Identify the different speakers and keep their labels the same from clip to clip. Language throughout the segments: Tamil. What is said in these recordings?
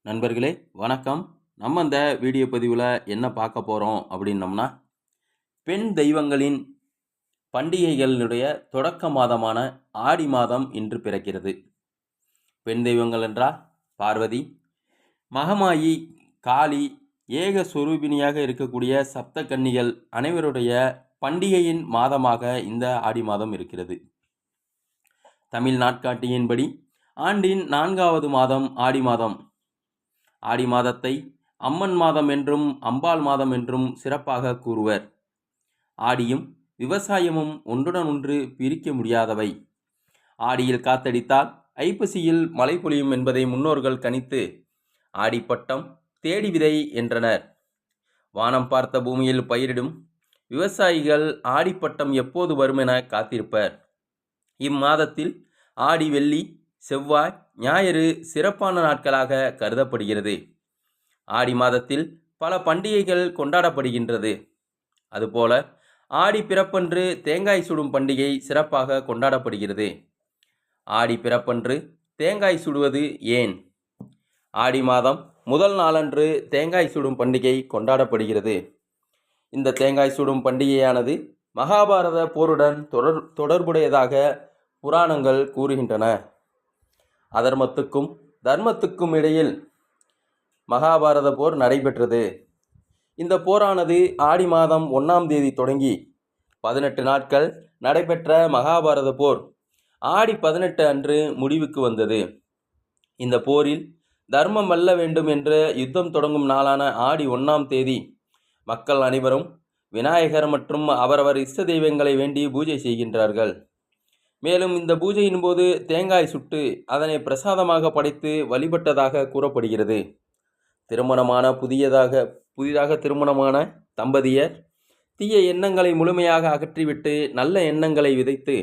Speaker 1: நண்பர்களே வணக்கம். நம்ம இந்த வீடியோ பதிவில் என்ன பார்க்க போகிறோம் அப்படின்னம்னா, பெண் தெய்வங்களின் பண்டிகைகளினுடைய தொடக்க மாதமான ஆடி மாதம் இன்று பிறக்கிறது. பெண் தெய்வங்கள் என்றால் பார்வதி, மகமாயி, காளி, ஏக சொரூபிணியாக இருக்கக்கூடிய சப்த கன்னிகள் அனைவருடைய பண்டிகையின் மாதமாக இந்த ஆடி மாதம் இருக்கிறது. தமிழ் நாட்காட்டியின்படி ஆண்டின் 4வது மாதம் ஆடி மாதம். ஆடி மாதத்தை அம்மன் மாதம் என்றும் அம்பாள் மாதம் என்றும் சிறப்பாக கூறுவர். ஆடியும் விவசாயமும் ஒன்றுடன் ஒன்று பிரிக்க முடியாதவை. ஆடியில் காத்தடித்தால் ஐப்பசியில் மழை பொழியும் என்பதை முன்னோர்கள் கணித்து ஆடிப்பட்டம் தேடி விதை என்றனர். வானம் பார்த்த பூமியில் பயிரிடும் விவசாயிகள் ஆடிப்பட்டம் எப்போது வரும் என காத்திருப்பர். இம்மாதத்தில் ஆடி, வெள்ளி, செவ்வாய், ஞாயிறு சிறப்பான நாட்களாக கருதப்படுகிறது. ஆடி மாதத்தில் பல பண்டிகைகள் கொண்டாடப்படுகின்றது. அதுபோல ஆடி பிறப்பன்று தேங்காய் சுடும் பண்டிகை சிறப்பாக கொண்டாடப்படுகிறது. ஆடி பிறப்பன்று தேங்காய் சுடுவது ஏன்? ஆடி மாதம் முதல் நாளன்று தேங்காய் சுடும் பண்டிகை கொண்டாடப்படுகிறது. இந்த தேங்காய் சுடும் பண்டிகையானது மகாபாரத போருடன் தொடர்புடையதாக புராணங்கள் கூறுகின்றன. அதர்மத்துக்கும் தர்மத்துக்கும் இடையில் மகாபாரத போர் நடைபெற்றது. இந்த போரானது ஆடி மாதம் 1ஆம் தேதி தொடங்கி 18 நாட்கள் நடைபெற்ற மகாபாரத போர் ஆடி 18 அன்று முடிவுக்கு வந்தது. இந்த போரில் தர்மம் வெல்ல வேண்டும் என்ற யுத்தம் தொடங்கும் நாளான ஆடி 1ஆம் தேதி மக்கள் அனைவரும் விநாயகர் மற்றும் அவரவர் இஷ்ட தெய்வங்களை வேண்டி பூஜை செய்கின்றார்கள். மேலும் இந்த பூஜையின் போது தேங்காய் சுட்டு அதனை பிரசாதமாக படைத்து வழிபட்டதாக கூறப்படுகிறது. புதிதாக திருமணமான தம்பதியர் தீய எண்ணங்களை முழுமையாக அகற்றிவிட்டு நல்ல எண்ணங்களை விதைத்து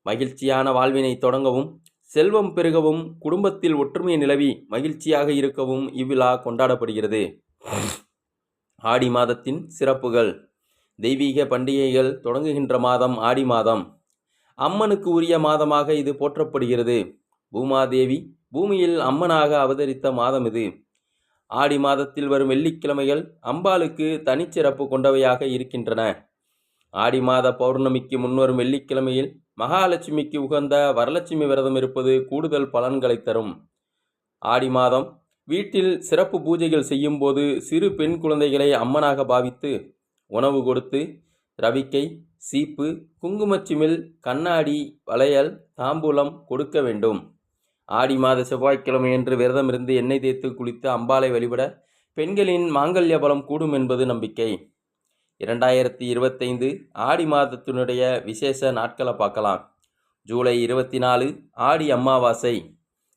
Speaker 1: மகிழ்ச்சியான வாழ்வினை தொடங்கவும், செல்வம் பெருகவும், குடும்பத்தில் ஒற்றுமை நிலவி மகிழ்ச்சியாக இருக்கவும் இவ்விழா கொண்டாடப்படுகிறது. ஆடி மாதத்தின் சிறப்புகள். தெய்வீக பண்டிகைகள் தொடங்குகின்ற மாதம் ஆடி மாதம். அம்மனுக்கு உரிய மாதமாக இது போற்றப்படுகிறது. பூமாதேவி பூமியில் அம்மனாக அவதரித்த மாதம் இது. ஆடி மாதத்தில் வரும் வெள்ளிக்கிழமைகள் அம்பாளுக்கு தனிச்சிறப்பு கொண்டவையாக இருக்கின்றன. ஆடி மாத பௌர்ணமிக்கு முன்வரும் வெள்ளிக்கிழமையில் மகாலட்சுமிக்கு உகந்த வரலட்சுமி விரதம் இருப்பது கூடுதல் பலன்களை தரும். ஆடி மாதம் வீட்டில் சிறப்பு பூஜைகள் செய்யும் போது சிறு பெண் குழந்தைகளை அம்மனாக பாவித்து உணவு கொடுத்து ரவிக்கை, சீப்பு, குங்குமச்சிமிழ், கண்ணாடி, வளையல், தாம்பூலம் கொடுக்க வேண்டும். ஆடி மாத செவ்வாய்க்கிழமையன்று விரதமிருந்து எண்ணெய் தேய்த்து குளித்து அம்பாளை வழிபட பெண்களின் மாங்கல்ய பலம் கூடும் என்பது நம்பிக்கை. 2025 ஆடி மாதத்தினுடைய விசேஷ நாட்களை பார்க்கலாம். ஜூலை 24 ஆடி அமாவாசை,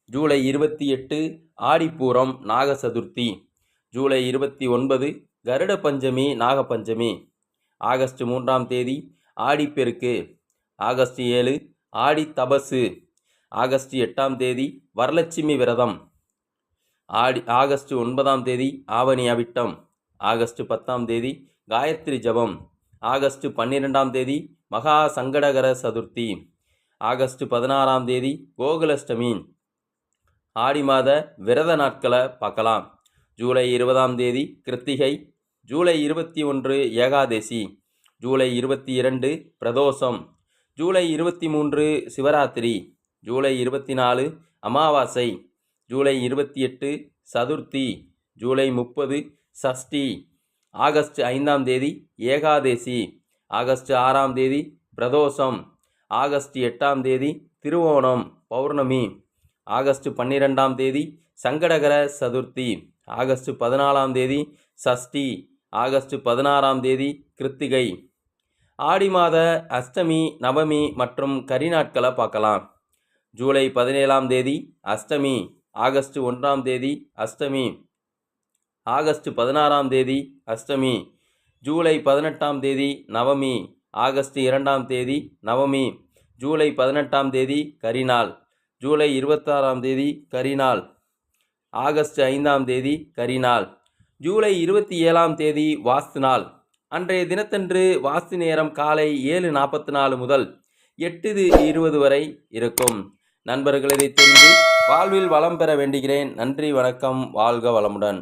Speaker 1: ஜூலை 28 ஆடிப்பூரம் நாக சதுர்த்தி, ஜூலை 29 கருட பஞ்சமி நாகபஞ்சமி, ஆகஸ்ட் 3ஆம் தேதி ஆடிப்பெருக்கு, ஆகஸ்ட் 7 ஆடி தபசு, ஆகஸ்ட் 8ஆம் தேதி வரலட்சுமி விரதம், ஆகஸ்ட் 9ஆம் தேதி ஆவணி அவிட்டம், ஆகஸ்ட் 10ஆம் தேதி காயத்ரி ஜபம், ஆகஸ்ட் 12ஆம் தேதி மகா சங்கடகர சதுர்த்தி, ஆகஸ்ட் 16ஆம் தேதி கோகுலஷ்டமி. ஆடி மாத விரத நாட்களை பார்க்கலாம். ஜூலை 20ஆம் தேதி கிருத்திகை, ஜூலை 21 ஏகாதசி, ஜூலை 22 பிரதோஷம், ஜூலை 23 சிவராத்திரி, ஜூலை 24 அமாவாசை, ஜூலை 28 சதுர்த்தி, ஜூலை 30 சஷ்டி, ஆகஸ்ட் 5ஆம் தேதி ஏகாதசி, ஆகஸ்ட் 6ஆம் தேதி பிரதோஷம், ஆகஸ்ட் 8ஆம் தேதி திருவோணம் பௌர்ணமி, ஆகஸ்ட் 12ஆம் தேதி சங்கடகர சதுர்த்தி, ஆகஸ்ட் 14ஆம் தேதி சஷ்டி, ஆகஸ்ட் 16ஆம் தேதி கிருத்திகை. ஆடி மாத அஷ்டமி, நவமி மற்றும் கரி நாட்களை பார்க்கலாம். ஜூலை 17ஆம் தேதி அஷ்டமி, ஆகஸ்ட் 1ஆம் தேதி அஷ்டமி, ஆகஸ்ட் 16ஆம் தேதி அஷ்டமி, ஜூலை 18ஆம் தேதி நவமி, ஆகஸ்ட் 2ஆம் தேதி நவமி, ஜூலை 18ஆம் தேதி கரிநாள், ஜூலை 26ஆம் தேதி கரிநாள், ஆகஸ்ட் 5ஆம் தேதி கரிநாள், ஜூலை 27ஆம் தேதி வாஸ்து நாள். அன்றைய தினத்தன்று வாஸ்து நேரம் காலை 7:44 முதல் 8:20 வரை இருக்கும். நண்பர்கள் இதை தெரிந்து வாழ்வில் வளம் பெற வேண்டுகிறேன். நன்றி, வணக்கம், வாழ்க வளமுடன்.